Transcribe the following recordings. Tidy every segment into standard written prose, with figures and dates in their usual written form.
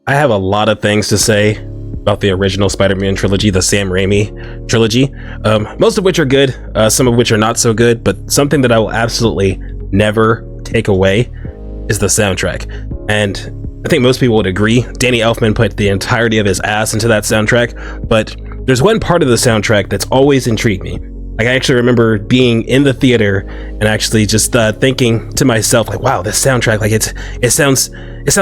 I have a lot of things to say about the original Spider-Man trilogy, the Sam Raimi trilogy, most of which are good, some of which are not so good, but something that I will absolutely never take away is the soundtrack. And I think most people would agree. Danny Elfman put the entirety of his ass into that soundtrack, but there's one part of the soundtrack that's always intrigued me. Like, I actually remember being in the theater and actually just thinking to myself, like, wow, this soundtrack, like, it sounds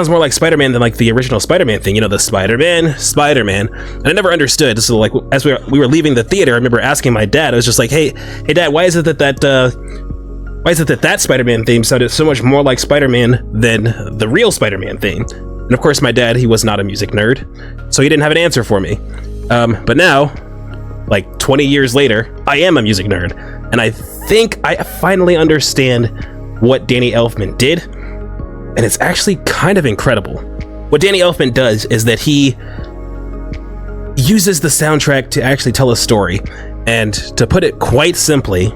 more like Spider-Man than like the original Spider-Man thing, you know, the Spider-Man. And I never understood. So like, as we were leaving the theater, I remember asking my dad, I was just like, hey dad, why is it that Spider-Man theme sounded so much more like Spider-Man than the real Spider-Man theme? And of course, my dad, he was not a music nerd, so he didn't have an answer for me. But now, like 20 years later, I am a music nerd, and I think I finally understand what Danny Elfman did, and it's actually kind of incredible. What Danny Elfman does is that he uses the soundtrack to actually tell a story, and to put it quite simply,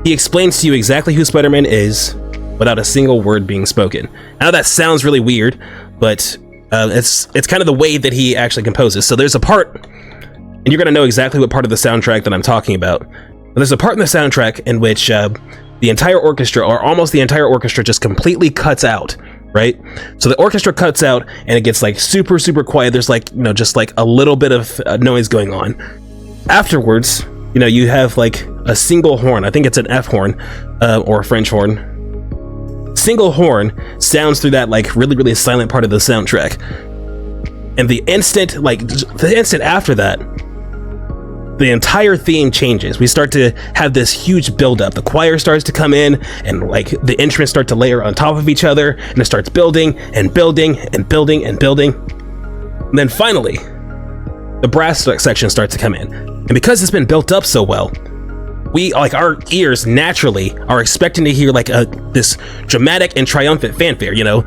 he explains to you exactly who Spider-Man is without a single word being spoken. I know that sounds really weird, but it's kind of the way that he actually composes. So there's a part, and you're going to know exactly what part of the soundtrack that I'm talking about. But there's a part in the soundtrack in which the entire orchestra, or almost the entire orchestra, just completely cuts out, right? So the orchestra cuts out and it gets like super, super quiet. There's like, you know, just like a little bit of noise going on. Afterwards, you know, you have like a single horn. I think it's an F horn or a French horn. Single horn sounds through that like really, really silent part of the soundtrack. And the instant after that, the entire theme changes. We start to have this huge buildup. The choir starts to come in, and like the instruments start to layer on top of each other, and it starts building and building and building and building. And then finally, the brass section starts to come in. And because it's been built up so well, we, like, our ears naturally are expecting to hear like this dramatic and triumphant fanfare. You know,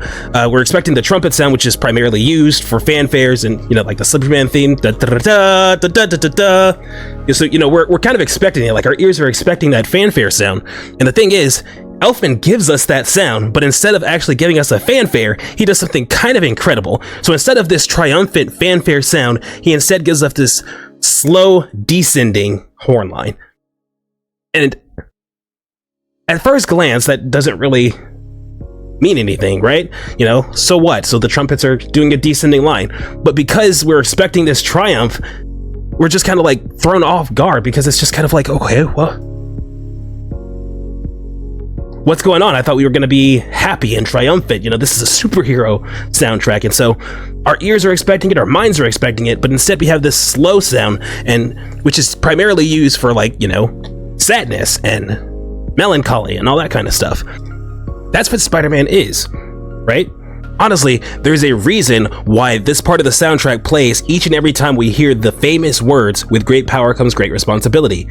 we're expecting the trumpet sound, which is primarily used for fanfares, and you know, like the Superman theme. Da, da, da, da, da, da, da, da. So you know, we're kind of expecting it. Like, our ears are expecting that fanfare sound. And the thing is, Elfman gives us that sound, but instead of actually giving us a fanfare, he does something kind of incredible. So instead of this triumphant fanfare sound, he instead gives us this slow descending horn line. And at first glance, that doesn't really mean anything, right? You know, so what? So the trumpets are doing a descending line. But because we're expecting this triumph, we're just kind of like thrown off guard, because it's just kind of like, okay, well, what's going on? I thought we were going to be happy and triumphant. You know, this is a superhero soundtrack. And so our ears are expecting it, our minds are expecting it, but instead we have this slow sound, and which is primarily used for, like, you know, sadness and melancholy and all that kind of stuff. That's what Spider-Man is, right? Honestly, there's a reason why this part of the soundtrack plays each and every time we hear the famous words, "With great power comes great responsibility."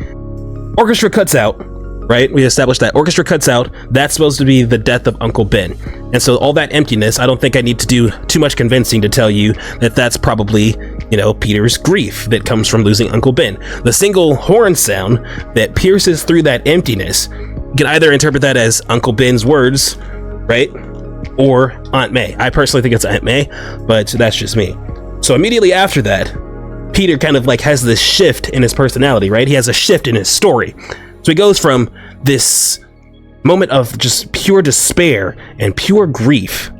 Orchestra cuts out, right? We established that orchestra cuts out. That's supposed to be the death of Uncle Ben. And so all that emptiness, I don't think I need to do too much convincing to tell you that that's probably, you know, Peter's grief that comes from losing Uncle Ben. The single horn sound that pierces through that emptiness, you can either interpret that as Uncle Ben's words, right? Or Aunt May. I personally think it's Aunt May, but that's just me. So immediately after that, Peter kind of like has this shift in his personality, right? He has a shift in his story. So he goes from this moment of just pure despair and pure grief,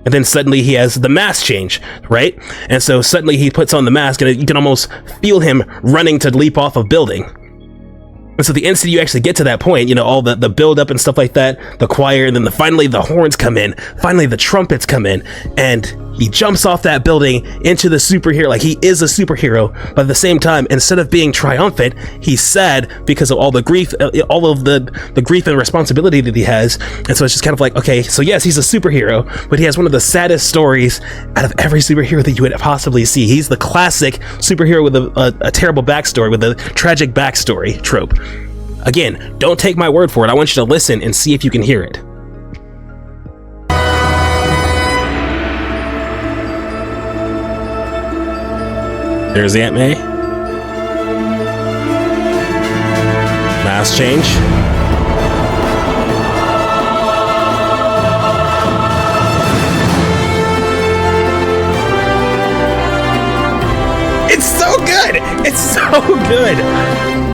and then suddenly he has the mask change, right? And so suddenly he puts on the mask, and you can almost feel him running to leap off a building. And so the instant you actually get to that point, you know, all the build up and stuff like that, the choir, and then finally the horns come in, finally the trumpets come in, and he jumps off that building into the superhero, like he is a superhero, but at the same time, instead of being triumphant, he's sad because of all the grief, all of the grief and responsibility that he has. And so it's just kind of like, okay, so yes, he's a superhero, but he has one of the saddest stories out of every superhero that you would possibly see. He's the classic superhero with a terrible backstory, with a tragic backstory trope. Again, don't take my word for it. I want you to listen and see if you can hear it. There's Aunt May. Mask change. It's so good. It's so good.